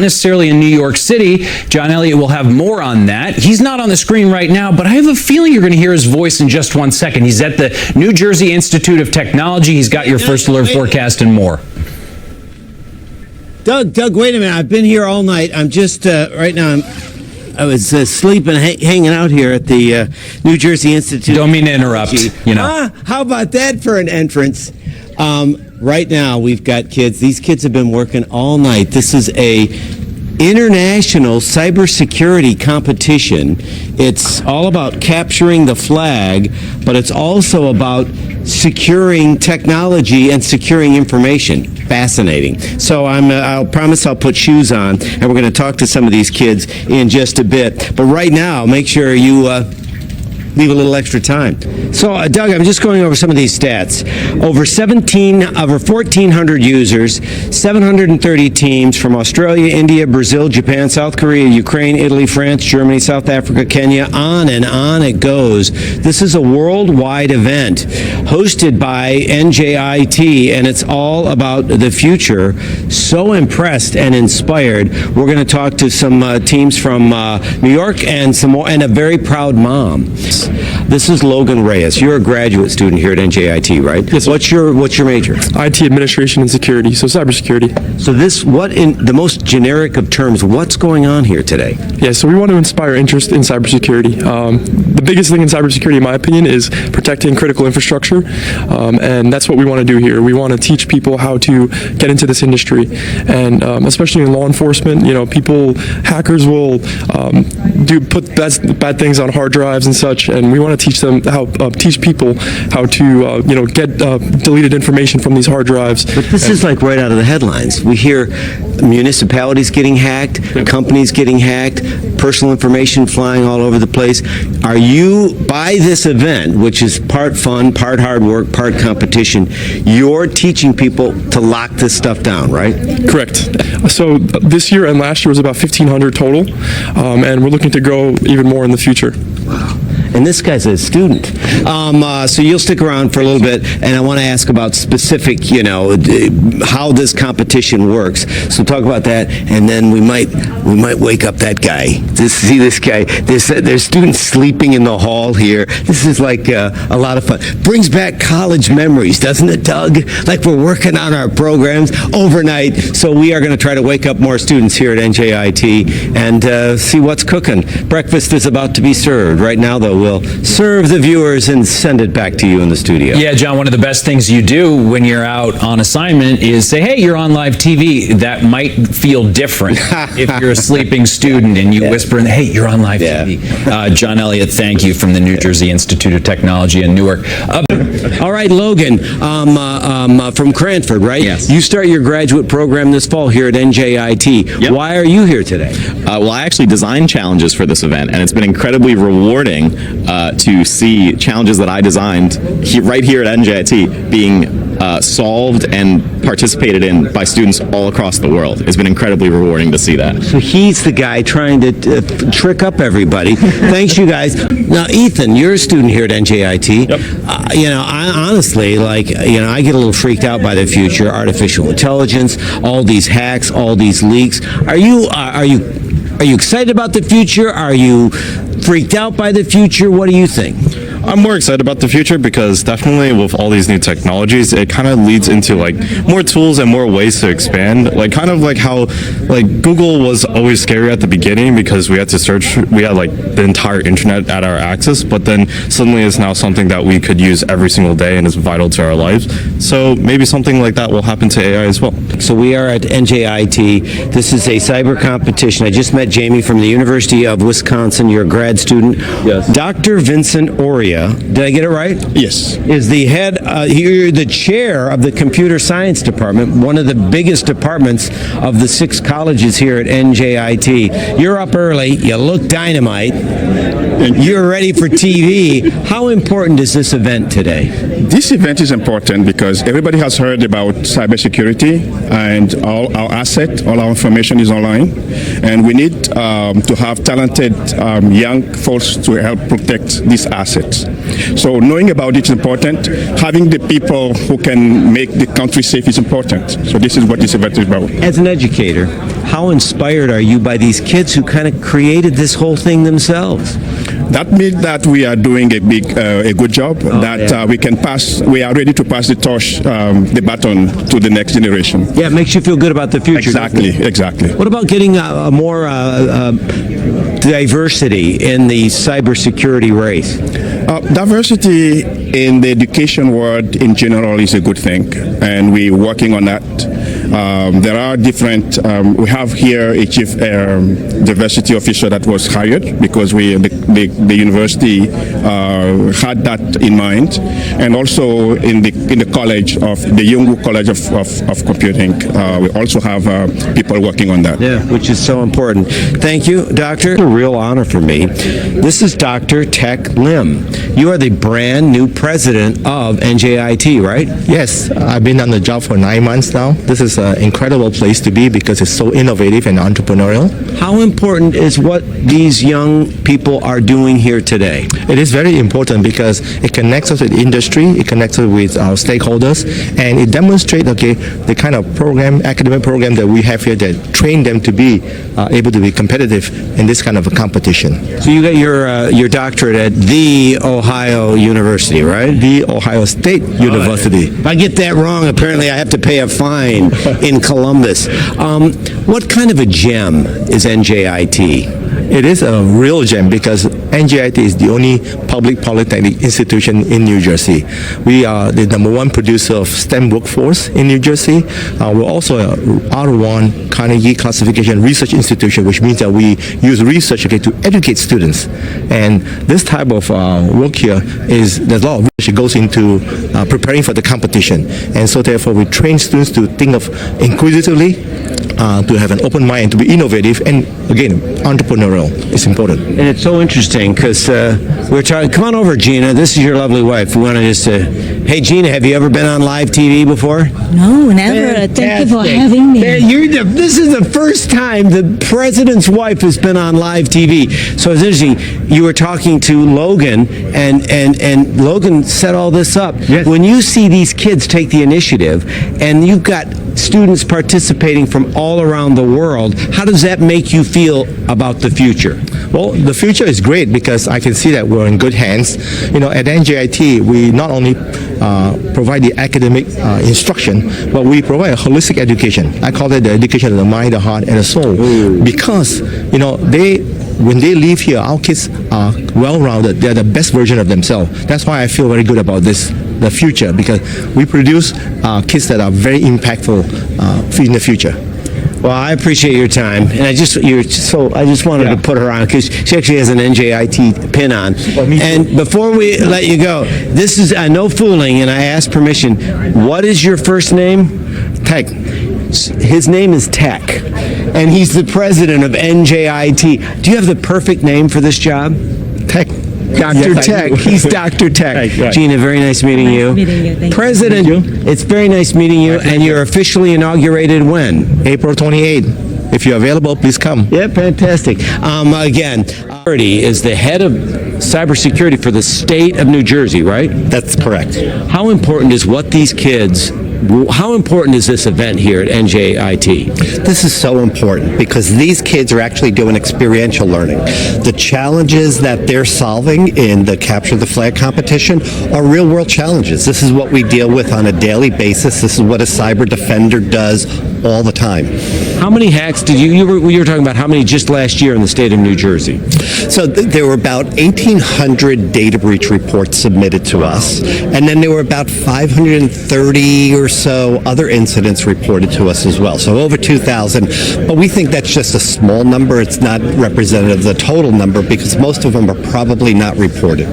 necessarily in New York City. John Elliott will have more on that. He's not on the screen right now, but I have a feeling you're going to hear his voice in just 1 second. He's at the New Jersey Institute of Technology. He's got your first alert forecast and more. Doug, wait a minute. I've been here all night. I'm just, right now, I was sleeping, hanging out here at the New Jersey Institute. Don't mean to interrupt, you know. How about that for an entrance? Right now, we've got kids. These kids have been working all night. This is a international cybersecurity competition. It's all about capturing the flag, but it's also about securing technology and securing information. Fascinating. So I'll promise I'll put shoes on, and we're going to talk to some of these kids in just a bit. But right now, make sure you leave a little extra time. So, Doug, I'm just going over some of these stats. Over 1,400 users, 730 teams from Australia, India, Brazil, Japan, South Korea, Ukraine, Italy, France, Germany, South Africa, Kenya, on it goes. This is a worldwide event hosted by NJIT, and it's all about the future. So impressed and inspired. We're going to talk to some teams from New York and some more, and a very proud mom. This is Logan Reyes. You're a graduate student here at NJIT, right? Yes. What's your major? IT administration and security, so cybersecurity. So this, what in the most generic of terms, what's going on here today? Yeah, so we want to inspire interest in cybersecurity. The biggest thing in cybersecurity, in my opinion, is protecting critical infrastructure, and that's what we want to do here. We want to teach people how to get into this industry, and especially in law enforcement, you know, hackers will put bad things on hard drives and such, and we want to teach people how to get deleted information from these hard drives. But this is like right out of the headlines. We hear municipalities getting hacked, companies getting hacked, personal information flying all over the place. Are you, by this event, which is part fun, part hard work, part competition, you're teaching people to lock this stuff down, right? Correct. So this year and last year was about 1,500 total, and we're looking to grow even more in the future. Wow. And this guy's a student. So you'll stick around for a little bit, and I want to ask about specific, how this competition works. So talk about that, and then we might wake up that guy. See this guy. There's students sleeping in the hall here. This is like a lot of fun. Brings back college memories, doesn't it, Doug? Like we're working on our programs overnight. So we are going to try to wake up more students here at NJIT and see what's cooking. Breakfast is about to be served. Right now, though, we'll serve the viewers and send it back to you in the studio. Yeah, John, one of the best things you do when you're out on assignment is say, hey, you're on live TV. That might feel different if you're a sleeping student and you whisper, hey, you're on live TV. John Elliott, thank you, from the New Jersey Institute of Technology in Newark. All right, Logan, from Cranford, right? Yes. You start your graduate program this fall here at NJIT. Yep. Why are you here today? Well, I actually designed challenges for this event, and it's been incredibly rewarding to see challenges that I designed right here at NJIT being solved and participated in by students all across the world. It's been incredibly rewarding to see that. So he's the guy trying to trick up everybody. Thanks, you guys. Now, Ethan, you're a student here at NJIT. Yep. I honestly, I get a little freaked out by the future, artificial intelligence, all these hacks, all these leaks. Are you excited about the future? Are you freaked out by the future? What do you think? I'm more excited about the future because definitely with all these new technologies, it kind of leads into more tools and more ways to expand. Kind of like how Google was always scary at the beginning because we had to search, we had the entire internet at our access, but then suddenly it's now something that we could use every single day and is vital to our lives. So maybe something like that will happen to AI as well. So we are at NJIT. This is a cyber competition. I just met Jamie from the University of Wisconsin. You're a grad student. Yes. Dr. Vincent Oria, did I get it right? Yes. Is the head, you're the chair of the computer science department, one of the biggest departments of the 6 colleges here at NJIT. You're up early, you look dynamite, you're ready for TV. How important is this event today? This event is important because everybody has heard about cybersecurity, and all our assets, all our information is online, and we need to have talented young folks to help protect these assets. So knowing about it is important. Having the people who can make the country safe is important. So this is what this event is about. As an educator, how inspired are you by these kids who kind of created this whole thing themselves? That means that we are doing a good job. We are ready to pass the torch, the baton to the next generation. Yeah, it makes you feel good about the future. Exactly. What about getting more diversity in the cybersecurity race? Diversity in the education world in general is a good thing, and we're working on that. There are different, we have here a chief diversity officer that was hired because the university had that in mind, and also in the college of the Yungu College of Computing, we also have people working on that. Yeah, which is so important. Thank you, Doctor. A real honor for me. This is Dr. Tech Lim. You are the brand new president of NJIT, right? Yes, I've been on the job for 9 months now. This is an incredible place to be because it's so innovative and entrepreneurial. How important is what these young people are doing here today? It is very important because it connects us with industry, it connects us with our stakeholders, and it demonstrates, the kind of academic program that we have here that train them to be able to be competitive in this kind of a competition. So you got your doctorate at the Ohio University, right? The Ohio State University. If I get that wrong, apparently I have to pay a fine in Columbus. What kind of a gem is NJIT? It is a real gem because NJIT is the only public polytechnic institution in New Jersey. We are the #1 producer of STEM workforce in New Jersey. We're also a R1 Carnegie classification research institution, which means that we use research to educate students. And this type of work here there's a lot of research that goes into preparing for the competition. And so therefore we train students to think of inquisitively, to have an open mind, to be innovative, and again, entrepreneurial is important. And it's so interesting because we're talking. Come on over, Gina. This is your lovely wife. We want to just. Hey, Gina, have you ever been on live TV before? No, never. Thank you for having me. This is the first time the president's wife has been on live TV. So it's interesting. You were talking to Logan, and Logan set all this up. Yes. When you see these kids take the initiative, and you've got students participating from all around the world, how does that make you feel about the future? Well, the future is great because I can see that we're in good hands. At NJIT, we not only provide the academic instruction, but we provide a holistic education. I call it the education of the mind, the heart, and the soul. Ooh. Because, when they leave here, our kids are well-rounded. They're the best version of themselves. That's why I feel very good about the future, because we produce kids that are very impactful in the future. Well, I appreciate your time, and I just wanted to put her on because she actually has an NJIT pin on. And before we let you go, this is no fooling, and I ask permission. What is your first name? Tech. His name is Tech, and he's the president of NJIT. Do you have the perfect name for this job? Tech. Dr. Tech. He's Dr. Tech. Right. Gina, very nice meeting you. Nice meeting you. Thank President, you. It's very nice meeting you, and you're officially inaugurated when? April 28th. If you're available, please come. Yeah, fantastic. Again, Artie is the head of cybersecurity for the state of New Jersey, right? That's correct. How important is how important is this event here at NJIT? This is so important because these kids are actually doing experiential learning. The challenges that they're solving in the Capture the Flag competition are real-world challenges. This is what we deal with on a daily basis. This is what a cyber defender does all the time. How many hacks did you were talking about how many just last year in the state of New Jersey? So there were about 1,800 data breach reports submitted to us, and then there were about 530 or so other incidents reported to us as well. So over 2,000, but we think that's just a small number. It's not representative of the total number because most of them are probably not reported.